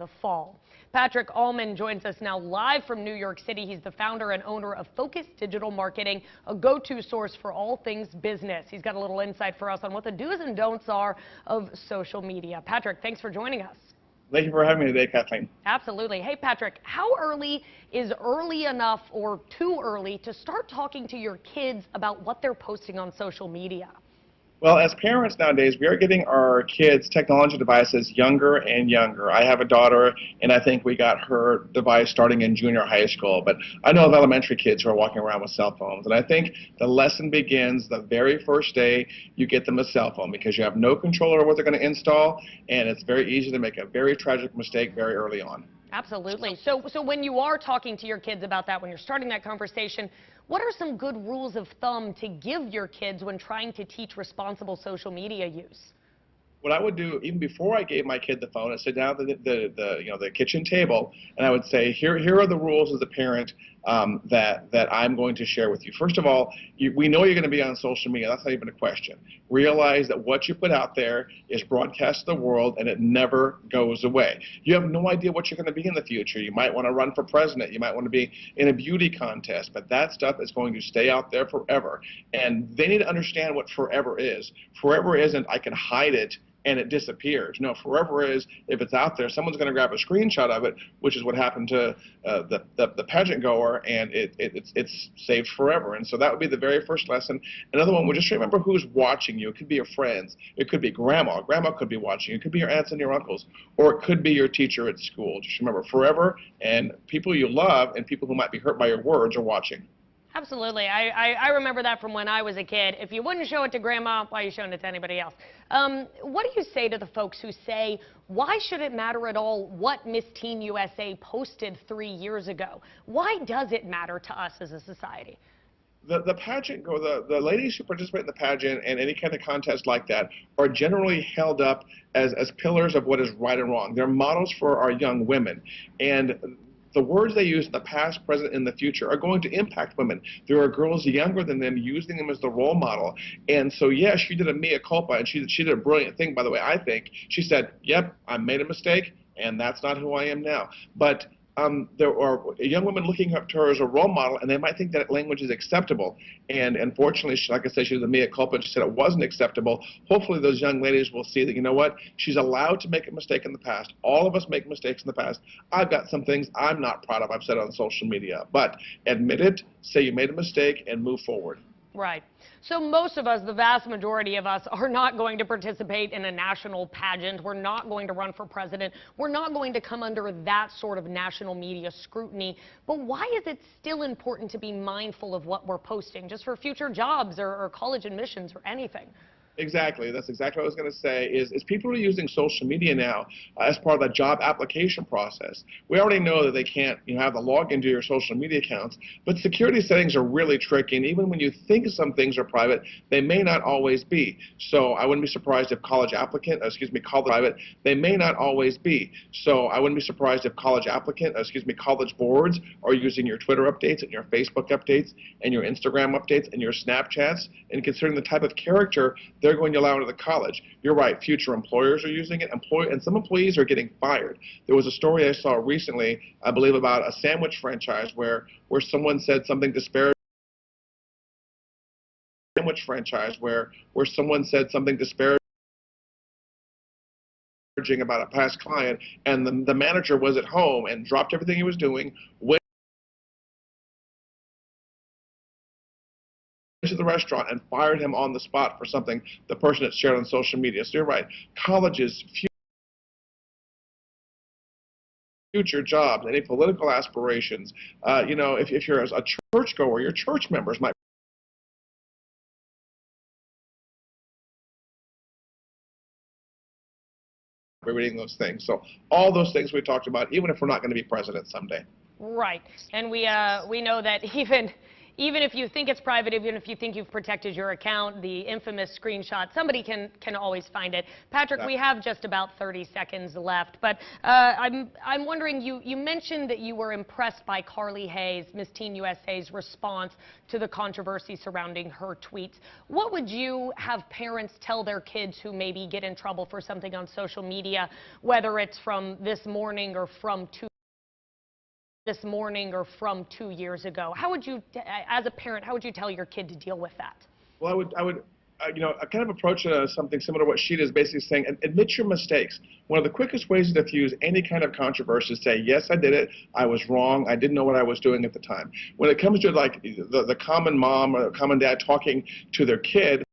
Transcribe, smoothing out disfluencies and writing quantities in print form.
the fall. Patrick Allmond joins us now live from New York City. He's the founder and owner of Focus Digital Marketing, a go-to source for all things business. He's got a little insight for us on what the do's and don'ts are of social media. Patrick, thanks for joining us. Thank you for having me today, Kathleen. Absolutely. Hey, Patrick, how early is early enough or too early to start talking to your kids about what they're posting on social media? Well, as parents nowadays, we are getting our kids' technology devices younger and younger. I have a daughter, and I think we got her device starting in junior high school. But I know of elementary kids who are walking around with cell phones. And I think the lesson begins the very first day you get them a cell phone, because you have no control over what they're going to install, and it's very easy to make a very tragic mistake very early on. Absolutely. So when you are talking to your kids about that, when you're starting that conversation, what are some good rules of thumb to give your kids when trying to teach responsible social media use? What I would do, even before I gave my kid the phone, I'd sit down at the kitchen table, and I would say, here are the rules as a parent that I'm going to share with you. First of all, we know you're going to be on social media. That's not even a question. Realize that what you put out there is broadcast to the world, and it never goes away. You have no idea what you're going to be in the future. You might want to run for president. You might want to be in a beauty contest, but that stuff is going to stay out there forever. And they need to understand what forever is. Forever isn't I can hide it and it disappears. No, forever is if it's out there, someone's going to grab a screenshot of it, which is what happened to the pageant goer, and it's saved forever. And so that would be the very first lesson. Another one would just remember who's watching you. It could be your friends. It could be grandma. Grandma could be watching you. It could be your aunts and your uncles, or it could be your teacher at school. Just remember forever, and people you love and people who might be hurt by your words are watching. Absolutely. I remember that from when I was a kid. If you wouldn't show it to grandma, why are you showing it to anybody else? What do you say to the folks who say, why should it matter at all what Miss Teen USA posted 3 years ago? Why does it matter to us as a society? The pageant, the ladies who participate in the pageant and any kind of contest like that are generally held up as pillars of what is right and wrong. They're models for our young women. And the words they use in the past, present, and the future are going to impact women. There are girls younger than them using them as the role model. And so, yes, she did a mea culpa, and she did a brilliant thing, by the way, I think. She said, yep, I made a mistake, and that's not who I am now. But there are young women looking up to her as a role model, and they might think that language is acceptable. And unfortunately, like I said, she did a mea culpa, and she said it wasn't acceptable. Hopefully those young ladies will see that, you know what, she's allowed to make a mistake in the past. All of us make mistakes in the past. I've got some things I'm not proud of, I've said on social media. But admit it, say you made a mistake, and move forward. Right. So most of us, the vast majority of us, are not going to participate in a national pageant. We're not going to run for president. We're not going to come under that sort of national media scrutiny. But why is it still important to be mindful of what we're posting, just for future jobs or college admissions or anything? Exactly. That's exactly what I was going to say, is people are using social media now as part of the job application process. We already know that they can't have the login to your social media accounts, but security settings are really tricky, and even when you think some things are private, they may not always be. So I wouldn't be surprised if college they may not always be. So I wouldn't be surprised if college boards are using your Twitter updates and your Facebook updates and your Instagram updates and your Snapchats, and considering the type of character they're going to allow into the college. You're right, future employers are using it, and some employees are getting fired. There was a story I saw recently, I believe, about a sandwich franchise where someone said something disparaging about a past client, and the manager was at home and dropped everything he was doing, went to the restaurant and fired him on the spot for something the person had shared on social media. So you're right, colleges, future jobs, any political aspirations, if you're a churchgoer, your church members might be reading those things. So all those things we talked about, even if we're not going to be president someday. Right. And we know that even if you think it's private, even if you think you've protected your account, the infamous screenshot, somebody can always find it. Patrick, we have just about 30 seconds left, but I'm wondering, you mentioned that you were impressed by Carly Hayes, Miss Teen USA's response to the controversy surrounding her tweets. What would you have parents tell their kids who maybe get in trouble for something on social media, whether it's from this morning or from 2 years ago? How would you, as a parent, how would you tell your kid to deal with that? Well, I would I kind of approach something similar to what she is, basically saying, admit your mistakes. One of the quickest ways to diffuse any kind of controversy is say, yes, I did it, I was wrong, I didn't know what I was doing at the time. When it comes to like the common mom or common dad talking to their kid,